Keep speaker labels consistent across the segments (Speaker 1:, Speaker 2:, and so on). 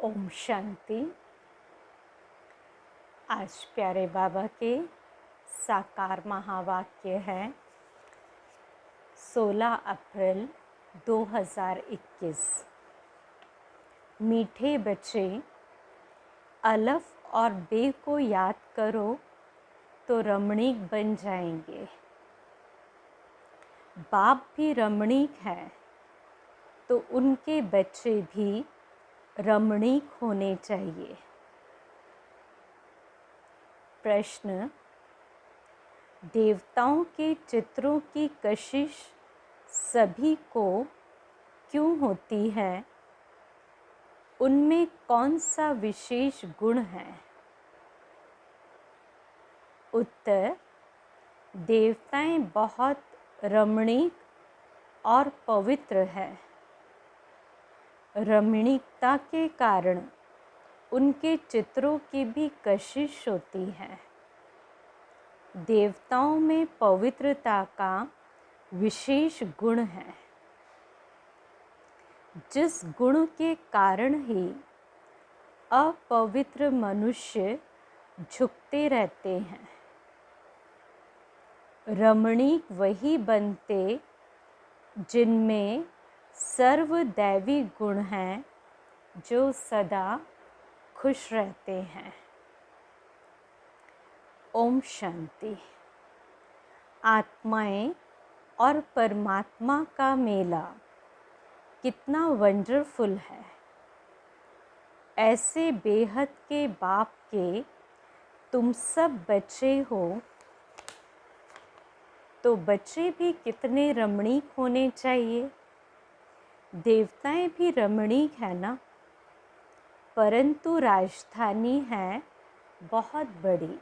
Speaker 1: ओम शांति। आज प्यारे बाबा के साकार महावाक्य है 16 अप्रैल 2021। मीठे बच्चे, अलफ और बे को याद करो तो रमणीक बन जाएंगे। बाप भी रमणीक है तो उनके बच्चे भी रमणीक होने चाहिए। प्रश्न: देवताओं के चित्रों की कशिश सभी को क्यों होती है? उनमें कौन सा विशेष गुण है? उत्तर: देवताएं बहुत रमणीक और पवित्र है। रमणीकता के कारण उनके चित्रों की भी कशिश होती है। देवताओं में पवित्रता का विशेष गुण है, जिस गुण के कारण ही अपवित्र मनुष्य झुकते रहते हैं। रमणीक वही बनते जिनमें सर्वदैवी गुण हैं, जो सदा खुश रहते हैं। ओम शांति। आत्माएं और परमात्मा का मेला कितना वंडरफुल है। ऐसे बेहद के बाप के तुम सब बच्चे हो, तो बच्चे भी कितने रमणीक होने चाहिए। देवताएं भी रमणीक है ना, परंतु राजधानी है बहुत बड़ी।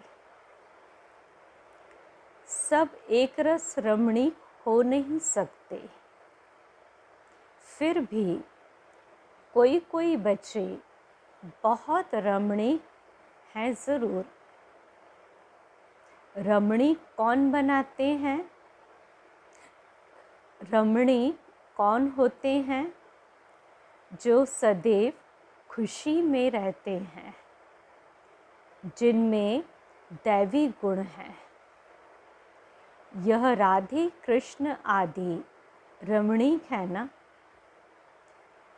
Speaker 1: सब एक रस रमणीक हो नहीं सकते। फिर भी कोई कोई बच्चे बहुत रमणीक हैं ज़रूर। रमणीक कौन बनाते हैं? रमणीक कौन होते हैं? जो सदैव खुशी में रहते हैं, जिनमें दैवी गुण हैं। यह राधे कृष्ण आदि रमणीक है ना,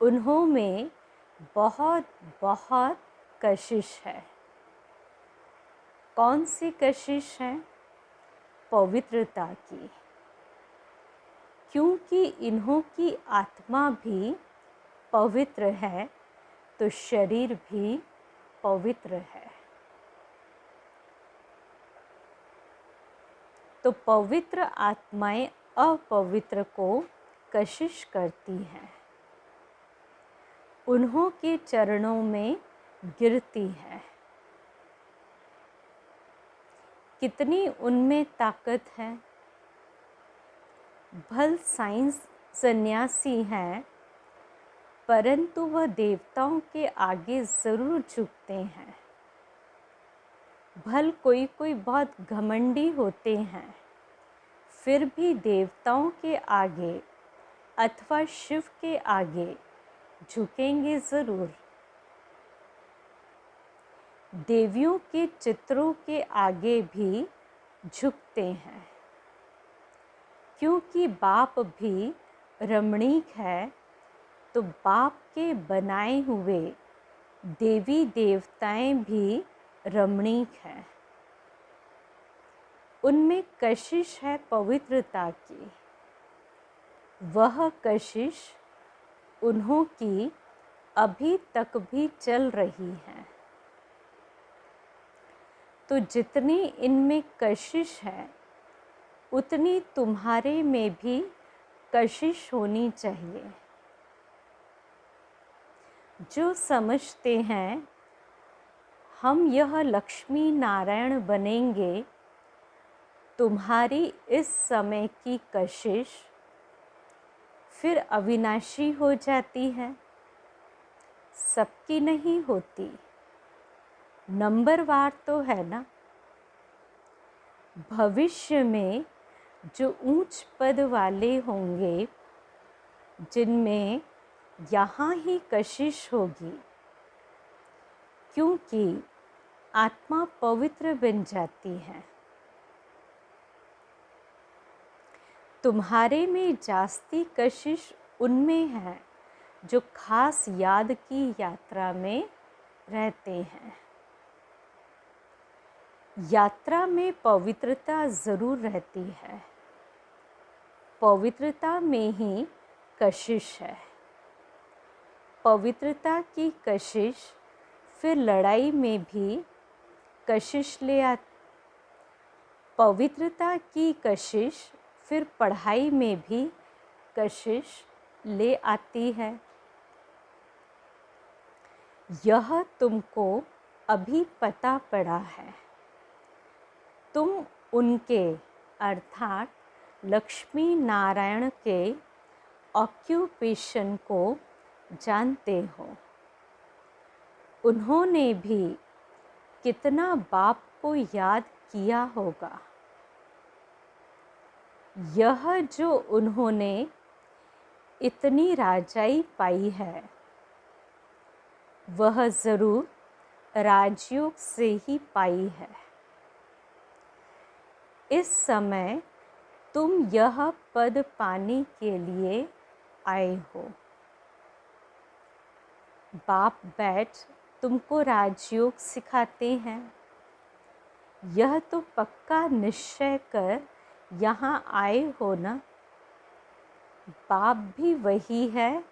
Speaker 1: उन्हों में बहुत बहुत कशिश है। कौन सी कशिश है? पवित्रता की। क्योंकि इन्हों की आत्मा भी पवित्र है, तो शरीर भी पवित्र है। तो पवित्र आत्माएं अपवित्र को कशिश करती हैं, उन्हों के चरणों में गिरती है। कितनी उनमें ताकत है। भल साइंस सन्यासी है, परंतु वह देवताओं के आगे ज़रूर झुकते हैं। भल कोई कोई बहुत घमंडी होते हैं, फिर भी देवताओं के आगे अथवा शिव के आगे झुकेंगे ज़रूर। देवियों के चित्रों के आगे भी झुकते हैं, क्योंकि बाप भी रमणीक है, तो बाप के बनाए हुए देवी देवताएं भी रमणीक हैं। उनमें कशिश है पवित्रता की। वह कशिश उन्हों की अभी तक भी चल रही है। तो जितनी इनमें कशिश है, उतनी तुम्हारे में भी कशिश होनी चाहिए। जो समझते हैं हम यह लक्ष्मी नारायण बनेंगे, तुम्हारी इस समय की कशिश फिर अविनाशी हो जाती है। सबकी नहीं होती, नंबरवार तो है ना। भविष्य में जो ऊंच पद वाले होंगे, जिनमें यहाँ ही कशिश होगी, क्योंकि आत्मा पवित्र बन जाती है। तुम्हारे में जास्ती कशिश उनमें है जो खास याद की यात्रा में रहते हैं। यात्रा में पवित्रता ज़रूर रहती है, पवित्रता में ही कशिश है। पवित्रता की कशिश फिर लड़ाई में भी कशिश ले आती, पवित्रता की कशिश फिर पढ़ाई में भी कशिश ले आती है। यह तुमको अभी पता पड़ा है। तुम उनके अर्थात लक्ष्मी नारायण के ऑक्यूपेशन को जानते हो। उन्होंने भी कितना बाप को याद किया होगा। यह जो उन्होंने इतनी राजाई पाई है वह ज़रूर राजयोग से ही पाई है। इस समय तुम यह पद पाने के लिए आए हो। बाप बैठ तुमको राजयोग सिखाते हैं। यह तो पक्का निश्चय कर यहाँ आए हो ना। बाप भी वही है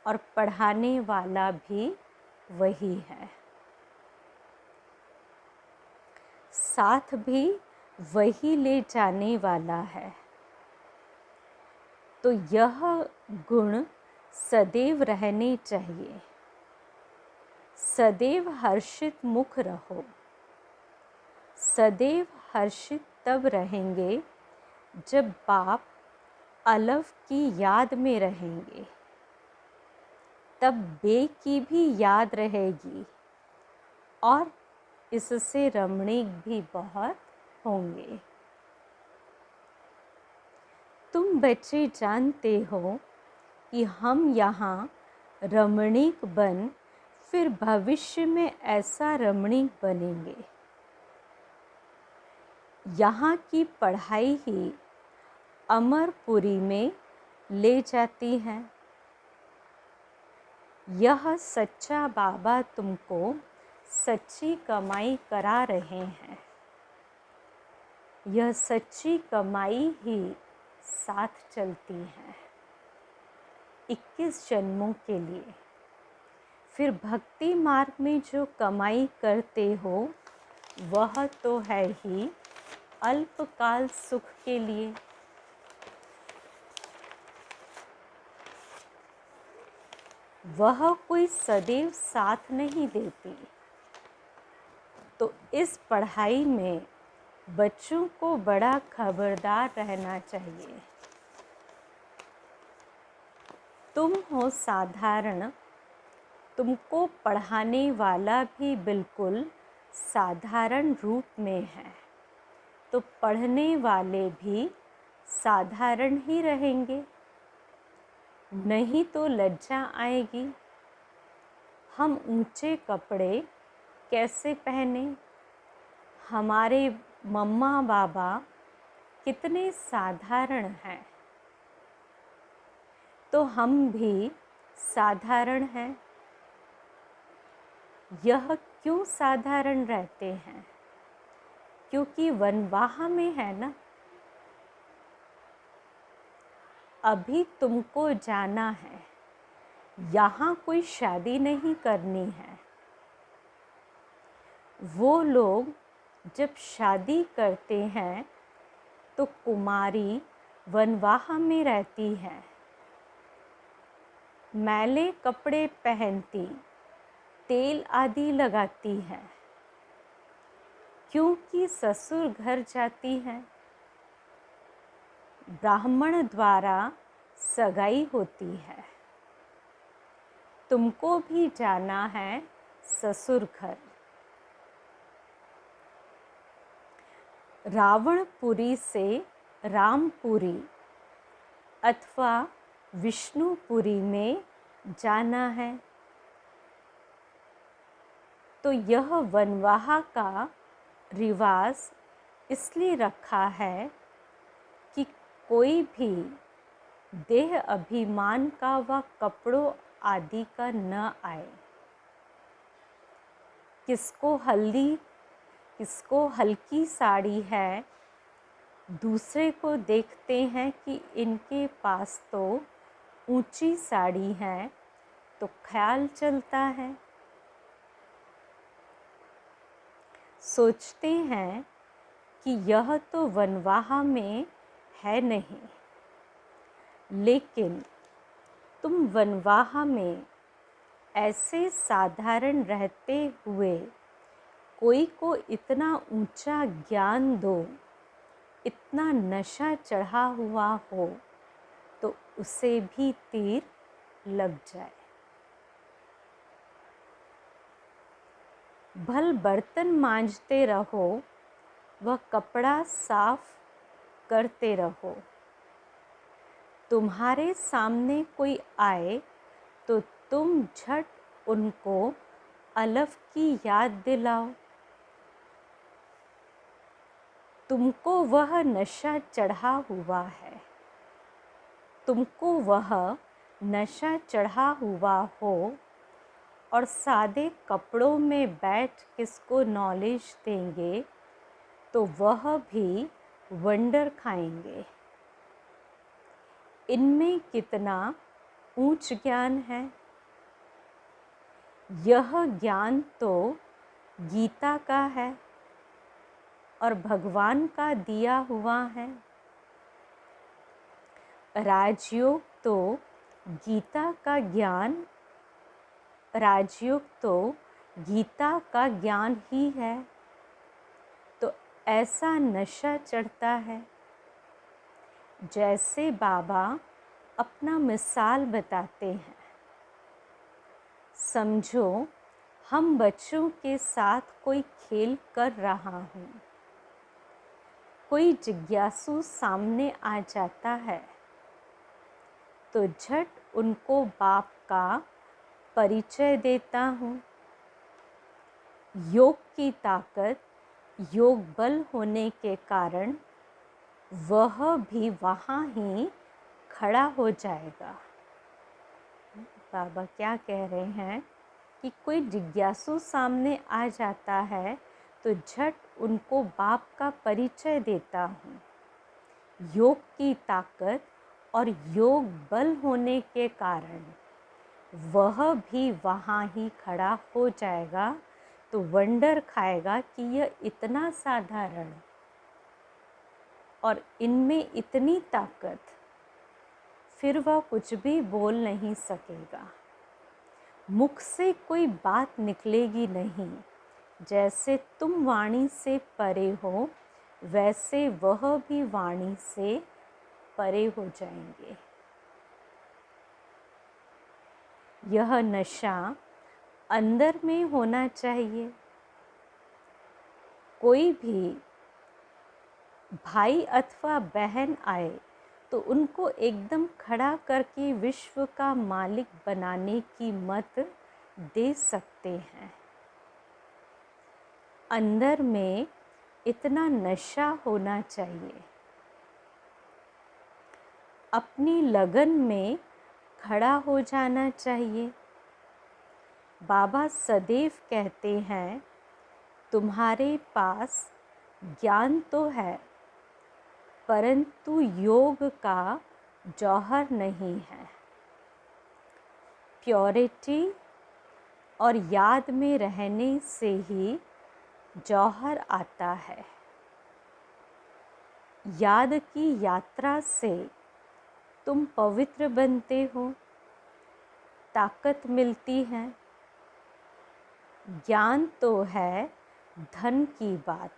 Speaker 1: और पढ़ाने वाला भी वही है, साथ भी वही ले जाने वाला है। तो यह गुण सदैव रहने चाहिए। सदैव हर्षित मुख रहो। सदैव हर्षित तब रहेंगे जब बाप अलव की याद में रहेंगे, तब बे की भी याद रहेगी और इससे रमणीक भी बहुत होंगे। तुम बच्चे जानते हो कि हम यहाँ रमणीक बन फिर भविष्य में ऐसा रमणीक बनेंगे। यहाँ की पढ़ाई ही अमरपुरी में ले जाती है। यह सच्चा बाबा तुमको सच्ची कमाई करा रहे हैं। यह सच्ची कमाई ही साथ चलती है 21 जन्मों के लिए। फिर भक्ति मार्ग में जो कमाई करते हो वह तो है ही अल्पकाल सुख के लिए। वह कोई सदैव साथ नहीं देती। तो इस पढ़ाई में बच्चों को बड़ा खबरदार रहना चाहिए। तुम हो साधारण, तुमको पढ़ाने वाला भी बिल्कुल साधारण रूप में है, तो पढ़ने वाले भी साधारण ही रहेंगे। नहीं तो लज्जा आएगी। हम ऊंचे कपड़े कैसे पहने? हमारे मम्मा बाबा कितने साधारण हैं, तो हम भी साधारण हैं। यह क्यों साधारण रहते हैं? क्योंकि वनवाह में है ना। अभी तुमको जाना है, यहाँ कोई शादी नहीं करनी है। वो लोग जब शादी करते हैं तो कुमारी वनवाह में रहती है, मैले कपड़े पहनती, तेल आदि लगाती है, क्योंकि ससुर घर जाती है। ब्राह्मण द्वारा सगाई होती है। तुमको भी जाना है ससुर घर। रावणपुरी से रामपुरी अथवा विष्णुपुरी में जाना है। तो यह वनवाह का रिवाज इसलिए रखा है कि कोई भी देह अभिमान का व कपड़ों आदि का न आए। किसको हल्की साड़ी है, दूसरे को देखते हैं कि इनके पास तो ऊंची साड़ी है, तो ख्याल चलता है। सोचते हैं कि यह तो वनवाह में है नहीं, लेकिन तुम वनवाह में ऐसे साधारण रहते हुए कोई को इतना ऊंचा ज्ञान दो, इतना नशा चढ़ा हुआ हो, तो उसे भी तीर लग जाए। भल बर्तन मांजते रहो व कपड़ा साफ करते रहो। तुम्हारे सामने कोई आए तो तुम झट उनको अलफ की याद दिलाओ। तुमको वह नशा चढ़ा हुआ है, तुमको वह नशा चढ़ा हुआ हो और सादे कपड़ों में बैठ किसको नॉलेज देंगे तो वह भी वंडर खाएंगे। इनमें कितना ऊंच ज्ञान है। यह ज्ञान तो गीता का है और भगवान का दिया हुआ है। राजयोग तो गीता का ज्ञान ही है, तो ऐसा नशा चढ़ता है। जैसे बाबा अपना मिसाल बताते हैं, समझो हम बच्चों के साथ कोई खेल कर रहा हूँ। कोई जिज्ञासु सामने आ जाता है तो झट उनको बाप का परिचय देता हूँ। योग की ताकत, योग बल होने के कारण वह भी वहाँ ही खड़ा हो जाएगा। बाबा क्या कह रहे हैं कि कोई जिज्ञासु सामने आ जाता है तो झट उनको बाप का परिचय देता हूँ। योग की ताकत और योग बल होने के कारण वह भी वहाँ ही खड़ा हो जाएगा, तो वंडर खाएगा कि यह इतना साधारण और इनमें इतनी ताकत, फिर वह कुछ भी बोल नहीं सकेगा। मुख से कोई बात निकलेगी नहीं। जैसे तुम वाणी से परे हो, वैसे वह भी वाणी से परे हो जाएंगे। यह नशा अंदर में होना चाहिए। कोई भी भाई अथवा बहन आए तो उनको एकदम खड़ा करके विश्व का मालिक बनाने की मत दे सकते हैं। अंदर में इतना नशा होना चाहिए। अपनी लगन में खड़ा हो जाना चाहिए। बाबा सदैव कहते हैं, तुम्हारे पास ज्ञान तो है, परंतु योग का जौहर नहीं है। प्योरिटी और याद में रहने से ही जौहर आता है। याद की यात्रा से तुम पवित्र बनते हो, ताकत मिलती है। ज्ञान तो है धन की बात।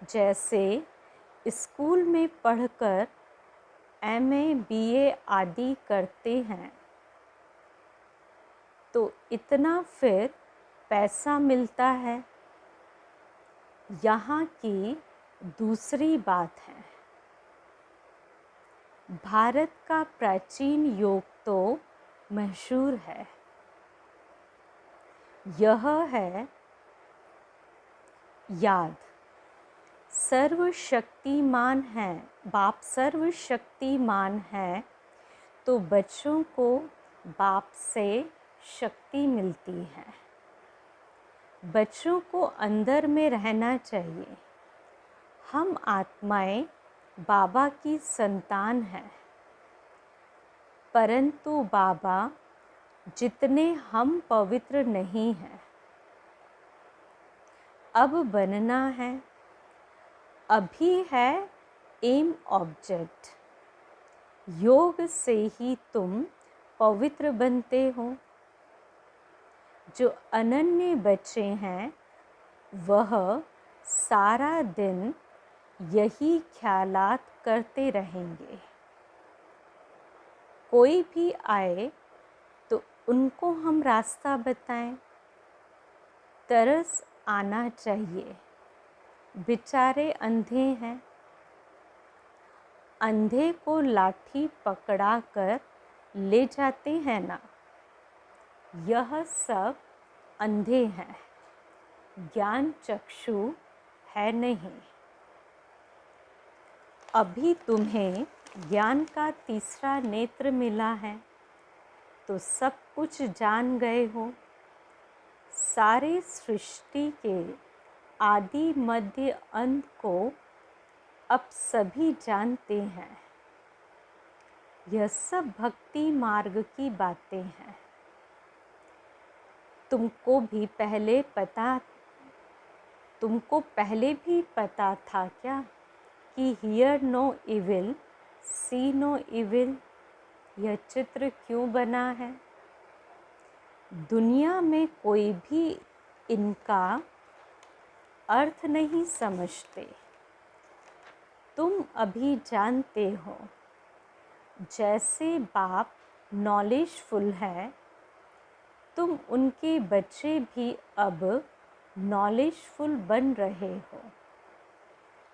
Speaker 1: जैसे स्कूल में पढ़कर MA BA आदि करते हैं तो इतना फिर पैसा मिलता है। यहाँ की दूसरी बात है, भारत का प्राचीन योग तो मशहूर है। यह है याद। सर्वशक्तिमान है, बाप सर्वशक्तिमान है, तो बच्चों को बाप से शक्ति मिलती है। बच्चों को अंदर में रहना चाहिए। हम आत्माएं बाबा की संतान हैं, परंतु बाबा जितने हम पवित्र नहीं हैं। अब बनना है, अभी है एम ऑब्जेक्ट। योग से ही तुम पवित्र बनते हो। जो अनन्य बच्चे हैं वह सारा दिन यही ख्यालात करते रहेंगे। कोई भी आए तो उनको हम रास्ता बताएं। तरस आना चाहिए। बेचारे अंधे हैं। अंधे को लाठी पकड़ा कर ले जाते हैं ना, यह सब अंधे हैं, ज्ञान चक्षु है नहीं। अभी तुम्हें ज्ञान का तीसरा नेत्र मिला है तो सब कुछ जान गए हो। सारे सृष्टि के आदि मध्य अंत को अब सभी जानते हैं। यह सब भक्ति मार्ग की बातें हैं। तुमको पहले भी पता था क्या कि hear no evil see no evil. यह चित्र क्यों बना है? दुनिया में कोई भी इनका अर्थ नहीं समझते। तुम अभी जानते हो। जैसे बाप नॉलेजफुल है, तुम उनके बच्चे भी अब नॉलेजफुल बन रहे हो।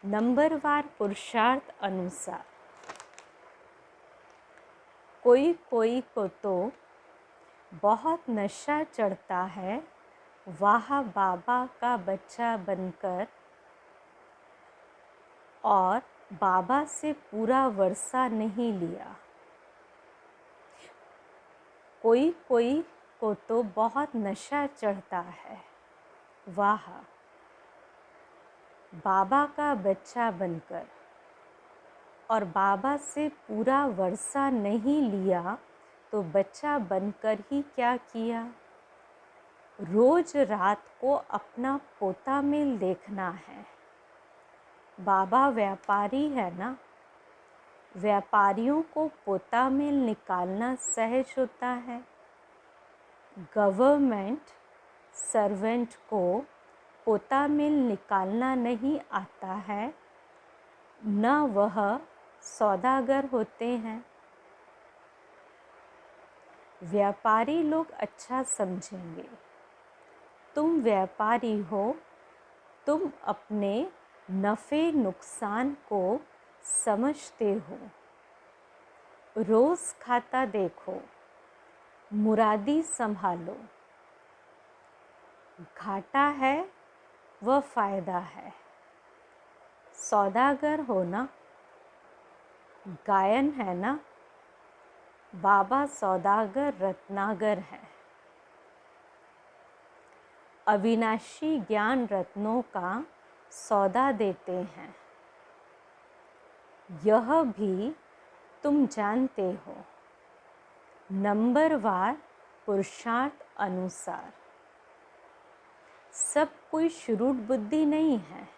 Speaker 1: नंबरवार पुरुषार्थ अनुसार। कोई कोई को तो बहुत नशा चढ़ता है, वाह बाबा का बच्चा बनकर, और बाबा से पूरा वर्षा नहीं लिया। कोई कोई को तो बहुत नशा चढ़ता है, वाह बाबा का बच्चा बनकर, और बाबा से पूरा वर्षा नहीं लिया तो बच्चा बनकर ही क्या किया? रोज रात को अपना पोता मिल देखना है। बाबा व्यापारी है ना, व्यापारियों को पोता मिल निकालना सहज होता है। गवर्नमेंट सर्वेंट को पोता मिल निकालना नहीं आता है, न वह सौदागर होते हैं। व्यापारी लोग अच्छा समझेंगे। तुम व्यापारी हो, तुम अपने नफ़े नुकसान को समझते हो। रोज़ खाता देखो, मुरादी संभालो। घाटा है वह फ़ायदा है। सौदागर हो ना, गायन है ना, बाबा सौदागर रत्नागर है। अविनाशी ज्ञान रत्नों का सौदा देते हैं। यह भी तुम जानते हो। नंबरवार पुरुषार्थ अनुसार। सब कोई शुरूट बुद्धि नहीं है।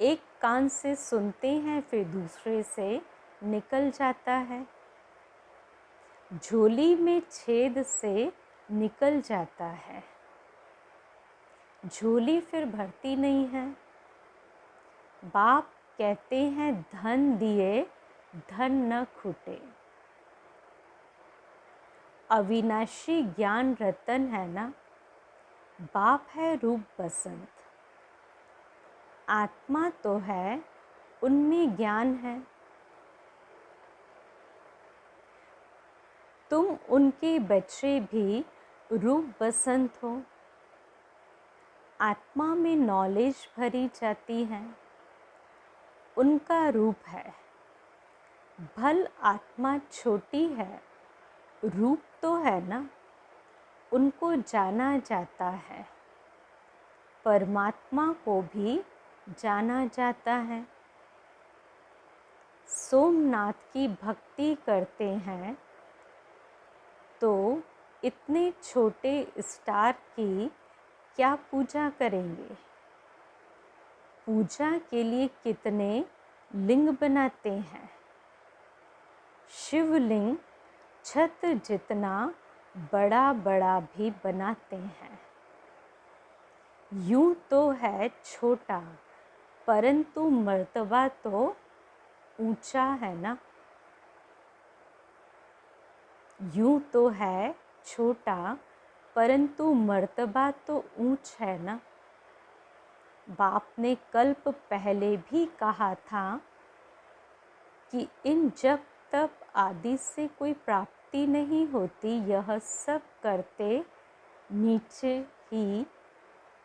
Speaker 1: एक कान से सुनते हैं फिर दूसरे से निकल जाता है। झोली में छेद से निकल जाता है, झोली फिर भरती नहीं है। बाप कहते हैं धन दिए धन न खूटे। अविनाशी ज्ञान रतन है ना, बाप है रूप बसंत। आत्मा तो है, उनमें ज्ञान है। तुम उनके बच्चे भी रूप बसंत हो, आत्मा में नॉलेज भरी जाती है, उनका रूप है। भल आत्मा छोटी है, रूप तो है ना, उनको जाना जाता है। परमात्मा को भी जाना जाता है। सोमनाथ की भक्ति करते हैं तो इतने छोटे स्टार की क्या पूजा करेंगे? पूजा के लिए कितने लिंग बनाते हैं। शिवलिंग छत जितना बड़ा बड़ा भी बनाते हैं। यूं तो है छोटा, परंतु मर्तबा तो ऊंचा है ना। यूं तो है छोटा, परंतु मर्तबा तो ऊंच है ना। बाप ने कल्प पहले भी कहा था कि इन जब तब आदि से कोई प्राप्ति नहीं होती, यह सब करते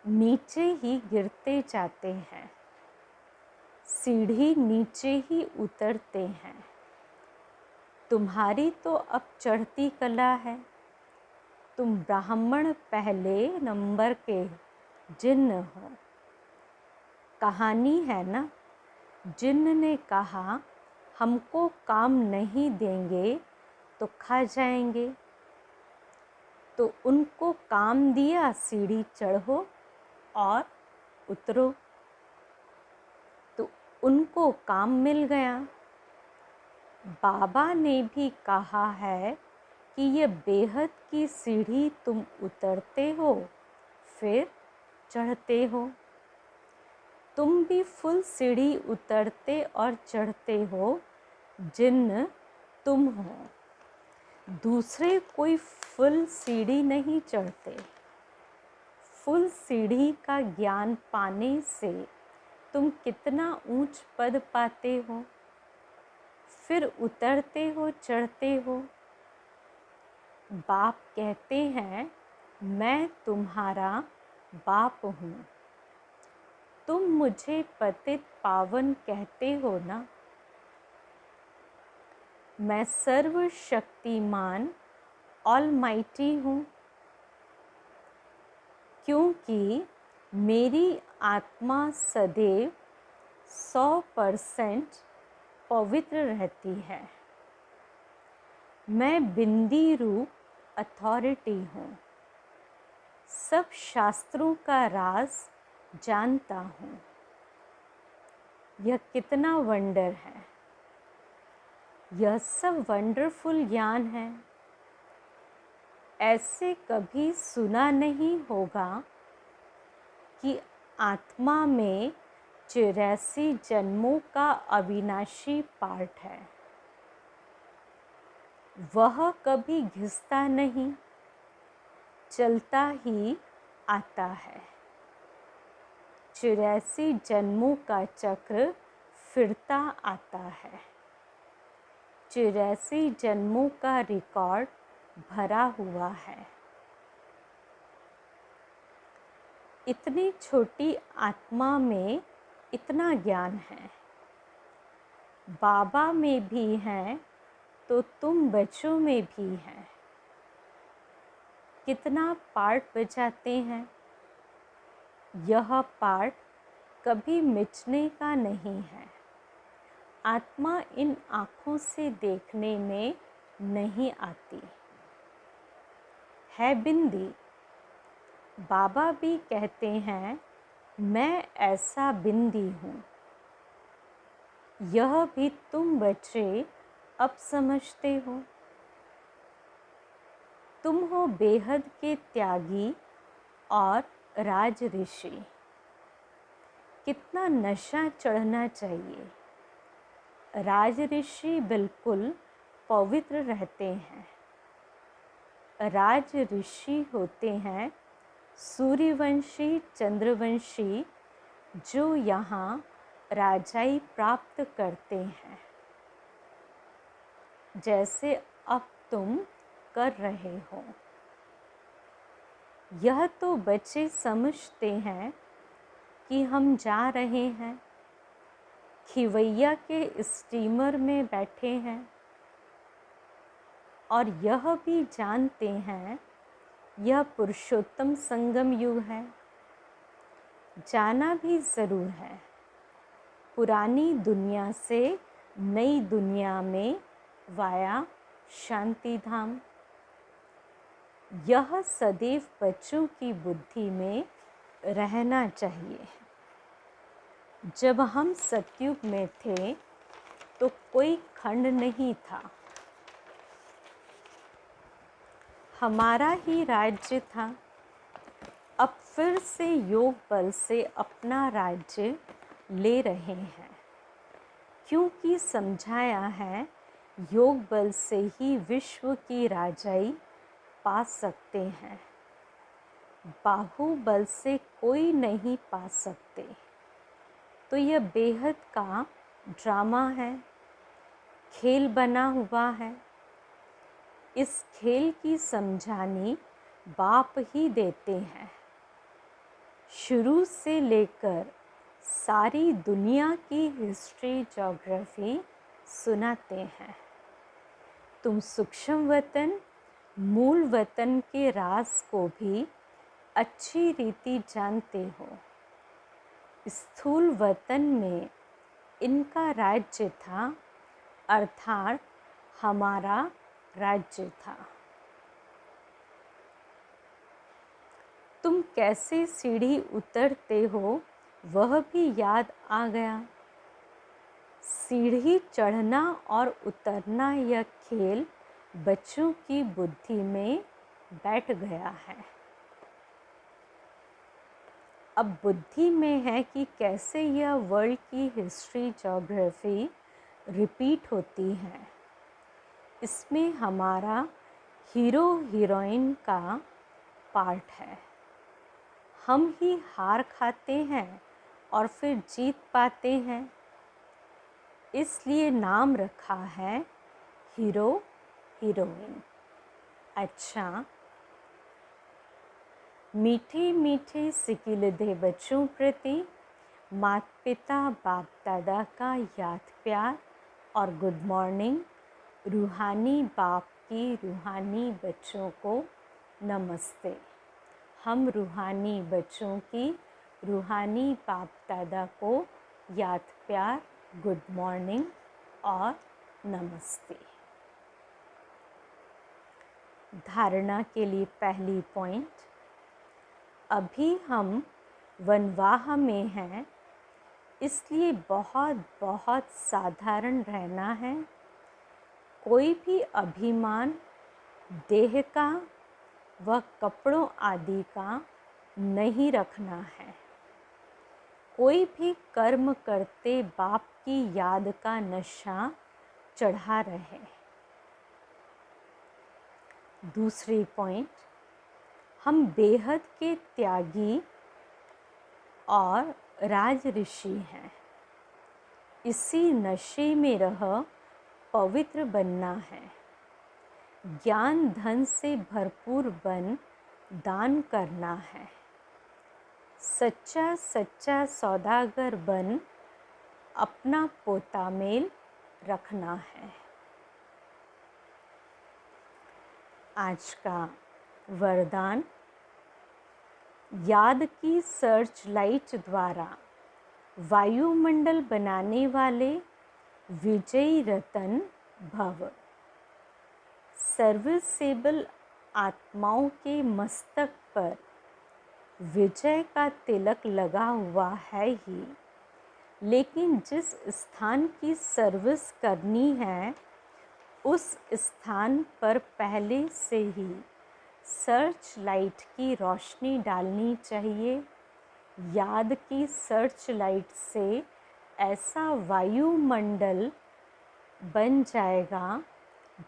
Speaker 1: नीचे ही गिरते जाते हैं, सीढ़ी नीचे ही उतरते हैं। तुम्हारी तो अब चढ़ती कला है, तुम ब्राह्मण पहले नंबर के जिन्न हो। कहानी है ना, जिन्न ने कहा हमको काम नहीं देंगे तो खा जाएंगे, तो उनको काम दिया, सीढ़ी चढ़ो और उतरो, तो उनको काम मिल गया। बाबा ने भी कहा है कि ये बेहद की सीढ़ी तुम उतरते हो फिर चढ़ते हो। तुम भी फुल सीढ़ी उतरते और चढ़ते हो, जिन्न तुम हो। दूसरे कोई फुल सीढ़ी नहीं चढ़ते। फुल सीढ़ी का ज्ञान पाने से तुम कितना ऊंच पद पाते हो, फिर उतरते हो, चढ़ते हो। बाप कहते हैं मैं तुम्हारा बाप हूँ, तुम मुझे पतित पावन कहते हो ना। मैं सर्वशक्तिमान ऑलमाइटी हूँ, क्योंकि मेरी आत्मा सदैव 100% पवित्र रहती है। मैं बिंदी रूप अथॉरिटी हूँ, सब शास्त्रों का राज जानता हूँ। यह कितना वंडर है, यह सब वंडरफुल ज्ञान है। ऐसे कभी सुना नहीं होगा कि आत्मा में 84 जन्मों का अविनाशी पार्ट है। वह कभी घिसता नहीं, चलता ही आता है। 84 जन्मों का चक्र फिरता आता है। 84 जन्मों का रिकॉर्ड भरा हुआ है। इतनी छोटी आत्मा में इतना ज्ञान है। बाबा में भी है तो तुम बच्चों में भी है। कितना पार्ट बजाते हैं। यह पार्ट कभी मिटने का नहीं है। आत्मा इन आँखों से देखने में नहीं आती है। बिंदी बाबा भी कहते हैं मैं ऐसा बिंदी हूँ। यह भी तुम बच्चे अब समझते हो। तुम हो बेहद के त्यागी और राज ऋषि। कितना नशा चढ़ना चाहिए। राज ऋषि बिल्कुल पवित्र रहते हैं। राज ऋषि होते हैं सूर्यवंशी, चंद्रवंशी, जो यहाँ राजाई प्राप्त करते हैं, जैसे अब तुम कर रहे हो। यह तो बच्चे समझते हैं कि हम जा रहे हैं, खिवैया के स्टीमर में बैठे हैं, और यह भी जानते हैं यह पुरुषोत्तम संगम युग है। जाना भी ज़रूर है, पुरानी दुनिया से नई दुनिया में वाया शांति धाम। यह सदैव बच्चों की बुद्धि में रहना चाहिए। जब हम सतयुग में थे तो कोई खंड नहीं था, हमारा ही राज्य था। अब फिर से योग बल से अपना राज्य ले रहे हैं, क्योंकि समझाया है योग बल से ही विश्व की राजाई पा सकते हैं, बाहुबल से कोई नहीं पा सकते। तो यह बेहद का ड्रामा है, खेल बना हुआ है। इस खेल की समझानी बाप ही देते हैं। शुरू से लेकर सारी दुनिया की हिस्ट्री ज्योग्राफी सुनाते हैं। तुम सूक्ष्म वतन, मूल वतन के राज को भी अच्छी रीति जानते हो। स्थूल वतन में इनका राज्य था, अर्थात हमारा राज्य था। तुम कैसे सीढ़ी उतरते हो वह भी याद आ गया। सीढ़ी चढ़ना और उतरना यह खेल बच्चों की बुद्धि में बैठ गया है। अब बुद्धि में है कि कैसे यह वर्ल्ड की हिस्ट्री ज्योग्राफी रिपीट होती है। इसमें हमारा हीरो हीरोइन का पार्ट है। हम ही हार खाते हैं और फिर जीत पाते हैं, इसलिए नाम रखा है हीरो हीरोइन। अच्छा, मीठे मीठे सिकिलधे बच्चों प्रति माता पिता बाप दादा का याद प्यार और गुड मॉर्निंग। रूहानी बाप की रूहानी बच्चों को नमस्ते। हम रूहानी बच्चों की रूहानी बाप दादा को याद प्यार, गुड मॉर्निंग और नमस्ते। धारणा के लिए पहली पॉइंट, अभी हम वनवाह में हैं, इसलिए बहुत बहुत साधारण रहना है। कोई भी अभिमान देह का व कपड़ों आदि का नहीं रखना है। कोई भी कर्म करते बाप की याद का नशा चढ़ा रहे। दूसरी पॉइंट, हम बेहद के त्यागी और राज ऋषि हैं। इसी नशे में रह पवित्र बनना है। ज्ञान धन से भरपूर बन दान करना है। सच्चा सच्चा सौदागर बन अपना पोता मेल रखना है। आज का वरदान, याद की सर्च लाइट द्वारा वायुमंडल बनाने वाले विजयी रतन भव। सर्विसेबल आत्माओं के मस्तक पर विजय का तिलक लगा हुआ है ही, लेकिन जिस स्थान की सर्विस करनी है उस स्थान पर पहले से ही सर्च लाइट की रोशनी डालनी चाहिए। याद की सर्च लाइट से ऐसा वायुमंडल बन जाएगा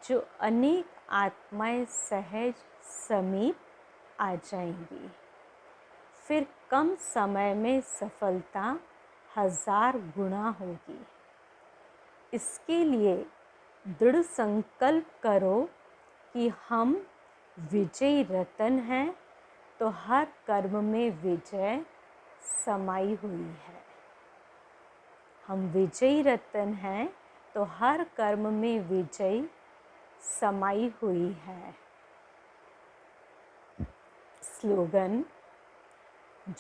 Speaker 1: जो अनेक आत्माएं सहज समीप आ जाएंगी। फिर कम समय में सफलता 1000 गुना होगी। इसके लिए दृढ़ संकल्प करो कि हम विजयी रतन हैं तो हर कर्म में विजय समाई हुई है। हम विजयी रतन हैं तो हर कर्म में विजय समाई हुई है। स्लोगन: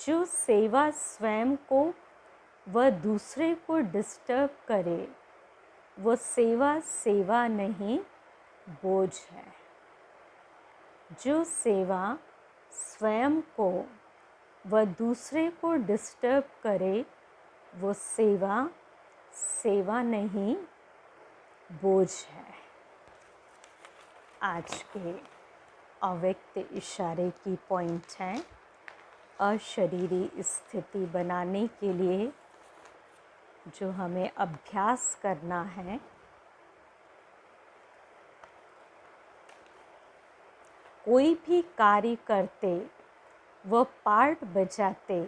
Speaker 1: जो सेवा स्वयं को व दूसरे को डिस्टर्ब करे वो सेवा सेवा नहीं बोझ है। जो सेवा स्वयं को व दूसरे को डिस्टर्ब करे वो सेवा सेवा नहीं बोझ है। आज के अव्यक्त इशारे की पॉइंट हैं: अशरीरी स्थिति बनाने के लिए जो हमें अभ्यास करना है, कोई भी कार्य करते व पार्ट बजाते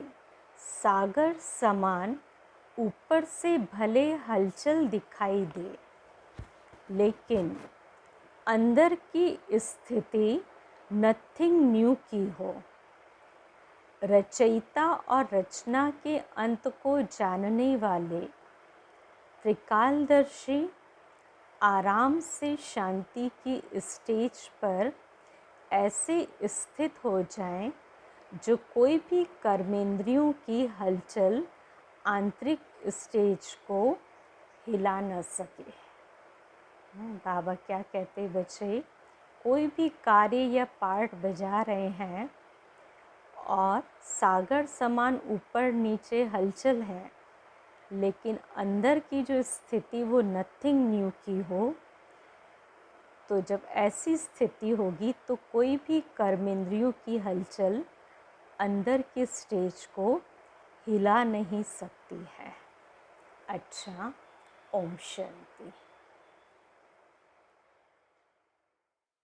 Speaker 1: सागर समान ऊपर से भले हलचल दिखाई दे, लेकिन अंदर की स्थिति नथिंग न्यू की हो। रचयिता और रचना के अंत को जानने वाले त्रिकालदर्शी आराम से शांति की स्टेज पर ऐसे स्थित हो जाएं जो कोई भी कर्मेंद्रियों की हलचल आंतरिक स्टेज को हिला न सके। बाबा क्या कहते बच्चे, कोई भी कार्य या पार्ट बजा रहे हैं और सागर समान ऊपर नीचे हलचल है, लेकिन अंदर की जो स्थिति वो नथिंग न्यू की हो, तो जब ऐसी स्थिति होगी तो कोई भी कर्मेंद्रियों की हलचल अंदर की स्टेज को हिला नहीं सकती है। अच्छा, ओम शांति।